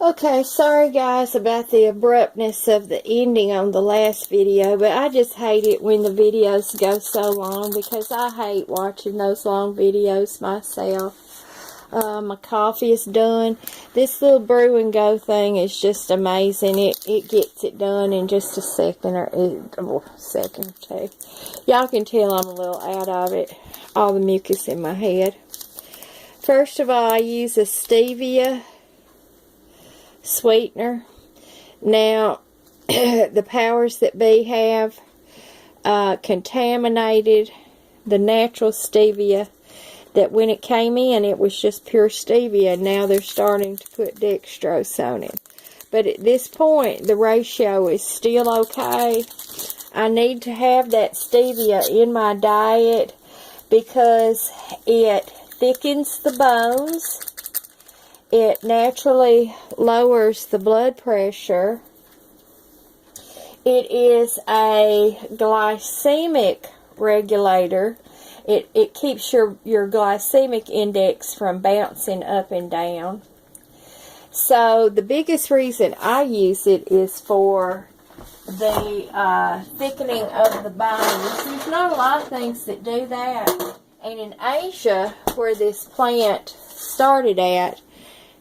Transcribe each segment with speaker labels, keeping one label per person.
Speaker 1: Okay, sorry guys about the abruptness of the ending on the last video, but I just hate it when the videos go so long because I hate watching those long videos myself. My coffee is done. This little brew and go thing is just amazing. It gets it done in just a second or second or two. Y'all can tell I'm a little out of it. All the mucus in my head. First of all, I use a stevia sweetener. Now, the powers that be have contaminated the natural stevia. That when it came in, it was just pure stevia, and now they're starting to put dextrose on it. But at this point, the ratio is still okay. I need to have that stevia in my diet because it thickens the bones. It naturally lowers the blood pressure. It is a glycemic regulator. It keeps your glycemic index from bouncing up and down. So the biggest reason I use it is for the thickening of the bones. There's not a lot of things that do that. And in Asia, where this plant started at,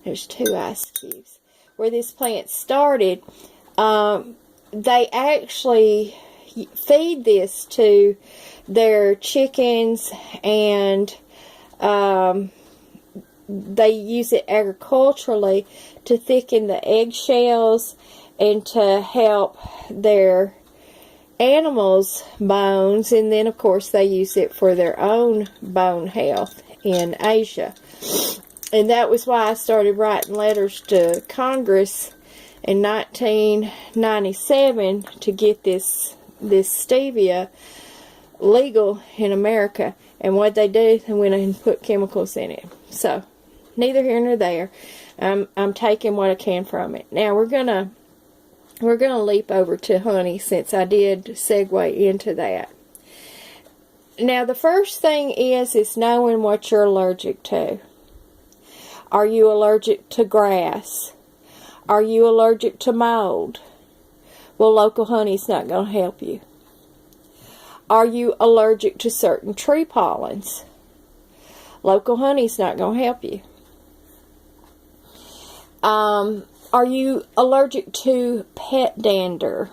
Speaker 1: there's 2 ice cubes. Where this plant started, they actually feed this to their chickens, and they use it agriculturally to thicken the eggshells and to help their animals' bones, and then of course they use it for their own bone health in Asia. And that was why I started writing letters to Congress in 1997 to get this stevia legal in America. And what they do, they went and put chemicals in it. So neither here nor there. I'm taking what I can from it. Now we're gonna leap over to honey, since I did segue into that. Now the first thing is knowing what you're allergic to. Are you allergic to grass? Are you allergic to mold? Well, local honey's not going to help you. Are you allergic to certain tree pollens? Local honey's not going to help you. Are you allergic to pet dander?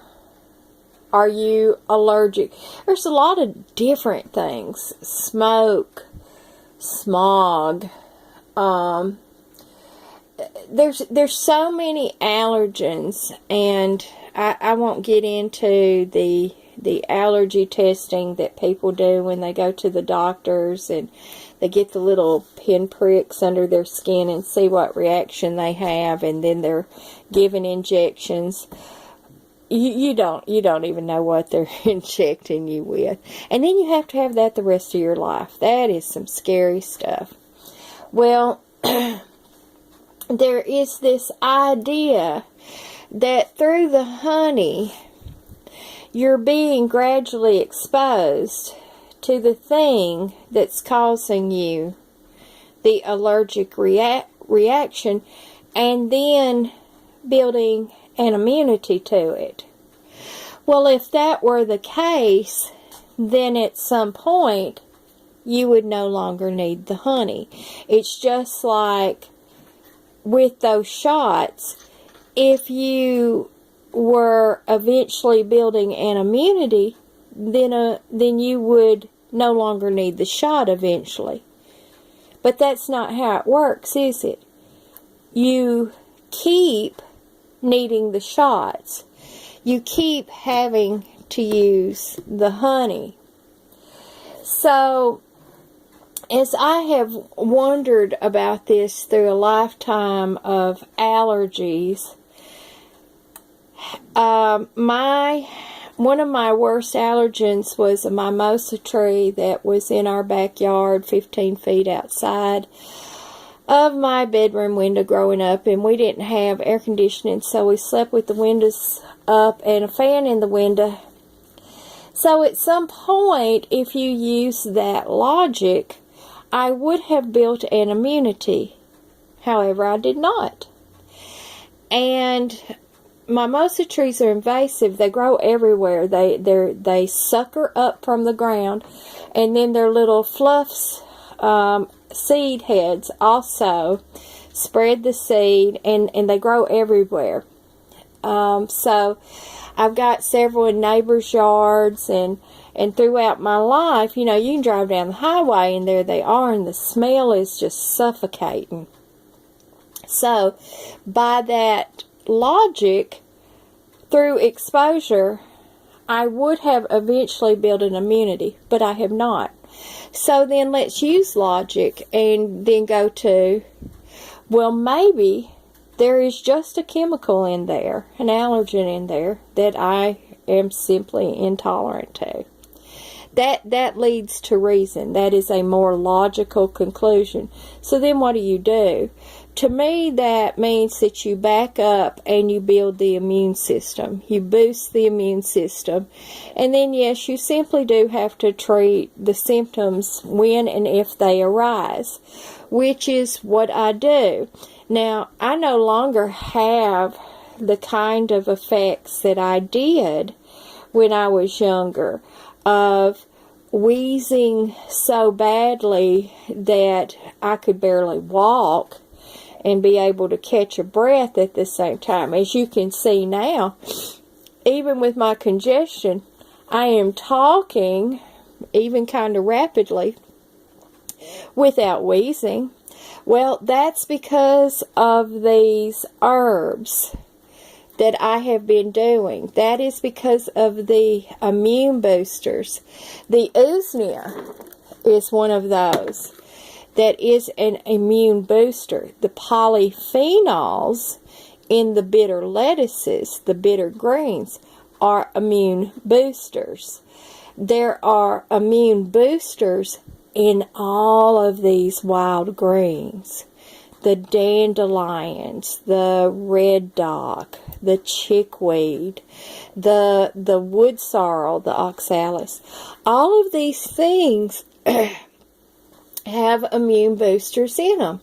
Speaker 1: Are you allergic? There's a lot of different things. Smoke, smog. There's so many allergens, and I won't get into the allergy testing that people do when they go to the doctors and they get the little pinpricks under their skin and see what reaction they have, and then they're given injections. You don't even know what they're injecting you with, and then you have to have that the rest of your life. That is some scary stuff. Well, there is this idea that through the honey, you're being gradually exposed to the thing that's causing you the allergic reaction, and then building an immunity to it. Well, if that were the case, then at some point you would no longer need the honey. It's just like with those shots, if you were eventually building an immunity, then you would no longer need the shot eventually. But that's not how it works, is it? You keep needing the shots. You keep having to use the honey. So, as I have wondered about this through a lifetime of allergies, one of my worst allergens was a mimosa tree that was in our backyard, 15 feet outside of my bedroom window growing up, and we didn't have air conditioning, so we slept with the windows up and a fan in the window. So at some point, if you use that logic, I would have built an immunity. However, I did not. And mimosa trees are invasive. They grow everywhere. They sucker up from the ground, and then their little fluffs, seed heads also spread the seed, and they grow everywhere. So I've got several in neighbors' yards, and throughout my life, you can drive down the highway and there they are, and the smell is just suffocating. So by that logic, through exposure, I would have eventually built an immunity, but I have not. So then let's use logic and then go to, well, maybe there is just a chemical in there, an allergen in there, that I am simply intolerant to. That leads to reason. That is a more logical conclusion. So then what do? To me, that means that you back up and you build the immune system. You boost the immune system. And then, yes, you simply do have to treat the symptoms when and if they arise, which is what I do. Now, I no longer have the kind of effects that I did when I was younger, of wheezing so badly that I could barely walk and be able to catch a breath at the same time. As you can see now, even with my congestion, I am talking even kind of rapidly without wheezing. Well, that's because of these herbs that I have been doing. That is because of the immune boosters. The usnea is one of those that is an immune booster. The polyphenols in the bitter lettuces, the bitter greens, are immune boosters. There are immune boosters in all of these wild greens. The dandelions, the red dock, the chickweed, the wood sorrel, the oxalis. All of these things have immune boosters in them.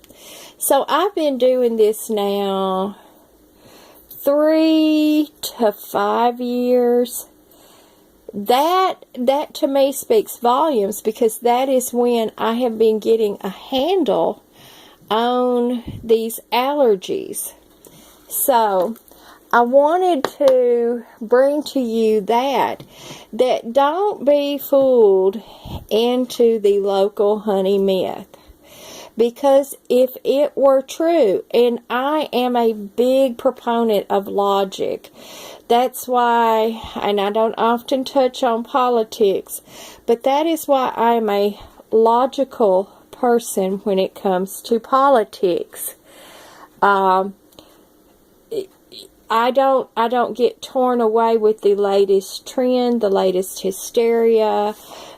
Speaker 1: So I've been doing this now 3 to 5 years. That to me speaks volumes, because that is when I have been getting a handle on these allergies. So I wanted to bring to you that don't be fooled into the local honey myth. Because if it were true, and I am a big proponent of logic, that's why, and I don't often touch on politics, but that is why I'm a logical person when it comes to politics. I don't get torn away with the latest trend, the latest hysteria,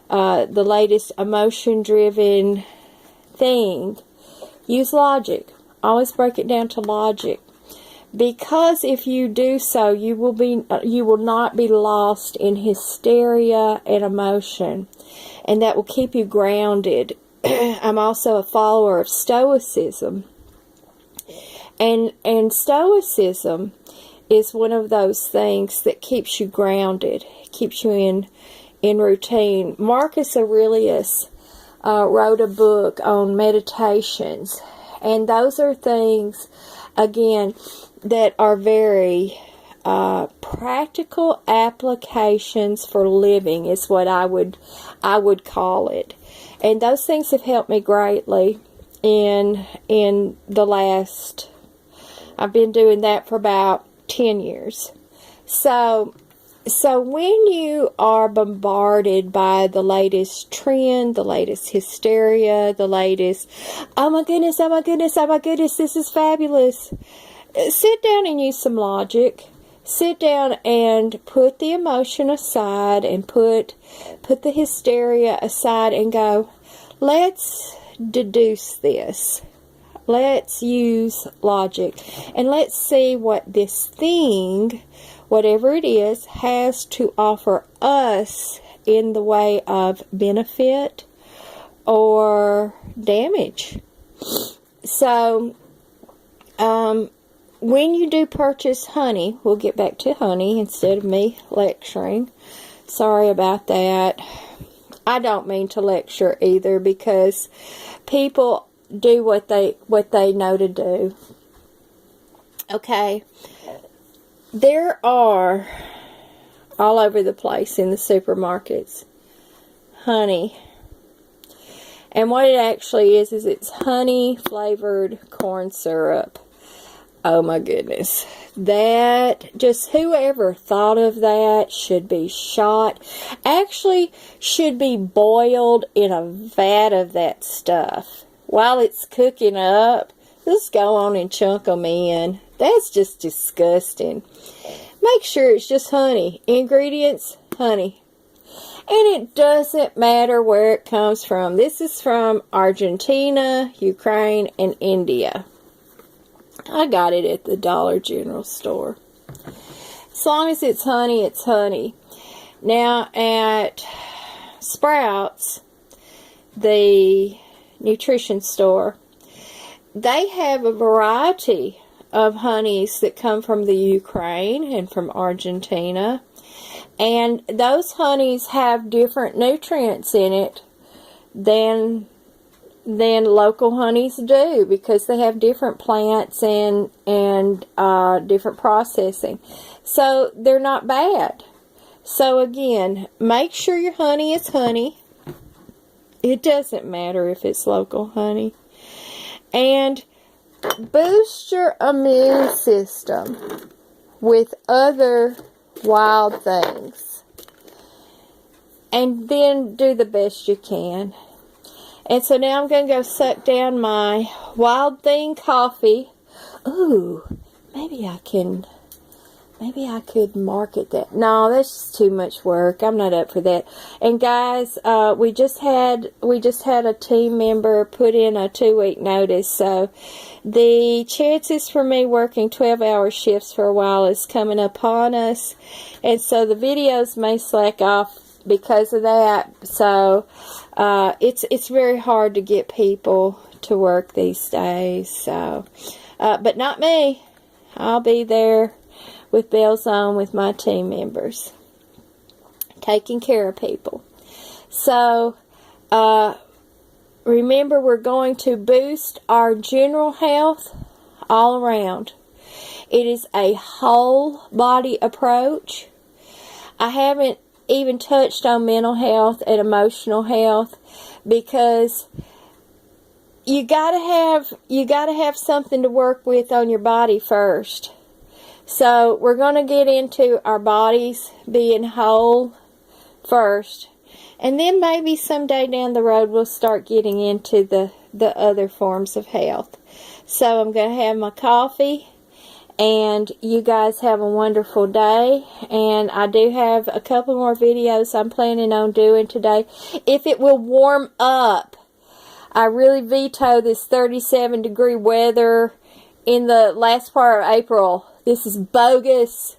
Speaker 1: the latest emotion-driven thing. Use logic. Always break it down to logic. Because if you do so, you will not be lost in hysteria and emotion, and that will keep you grounded. I'm also a follower of Stoicism, and Stoicism is one of those things that keeps you grounded, keeps you in routine. Marcus Aurelius wrote a book on meditations, and those are things, again, that are very practical applications for living, is what I would call it. And those things have helped me greatly in the last, I've been doing that for about 10 years. So when you are bombarded by the latest trend, the latest hysteria, the latest, oh my goodness, this is fabulous, sit down and use some logic. Sit down and put the emotion aside, and put the hysteria aside, and go, let's deduce this. Let's use logic, and let's see what this thing, whatever it is, has to offer us in the way of benefit or damage. So, when you do purchase honey, we'll get back to honey instead of me lecturing. Sorry about that. I don't mean to lecture either, because people do what they know to do. Okay. There are, all over the place in the supermarkets, honey. And what it actually is it's honey flavored corn syrup. Oh my goodness. That, just whoever thought of that should be shot. Actually, should be boiled in a vat of that stuff. While it's cooking up, just go on and chunk them in. That's just disgusting. Make sure it's just honey. Ingredients, honey. And it doesn't matter where it comes from. This is from Argentina, Ukraine, and India. I got it at the Dollar General store. As long as it's honey, it's honey. Now at Sprouts, the nutrition store, they have a variety of honeys that come from the Ukraine and from Argentina. And those honeys have different nutrients in it than local honeys do, because they have different plants and different processing. So they're not bad. So again, make sure your honey is honey. It doesn't matter if it's local honey. And boost your immune system with other wild things. And then do the best you can. And so now I'm going to go suck down my Wild Thing coffee. Ooh, maybe I could market that. No, that's just too much work. I'm not up for that. And guys, we just had a team member put in a 2-week notice. So the chances for me working 12-hour shifts for a while is coming upon us. And so the videos may slack off because of that. So it's very hard to get people to work these days. So but not me. I'll be there with bells on with my team members, taking care of people. So remember, we're going to boost our general health all around. It is a whole body approach. I haven't even touched on mental health and emotional health, because you gotta have something to work with on your body first. So we're going to get into our bodies being whole first, and then maybe someday down the road we'll start getting into the other forms of health. So I'm going to have my coffee, and you guys have a wonderful day. And I do have a couple more videos I'm planning on doing today, if it will warm up. I really veto this 37-degree weather in the last part of April. This is bogus.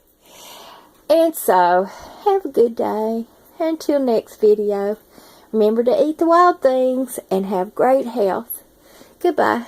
Speaker 1: And so, have a good day. Until next video, remember to eat the wild things and have great health. Goodbye.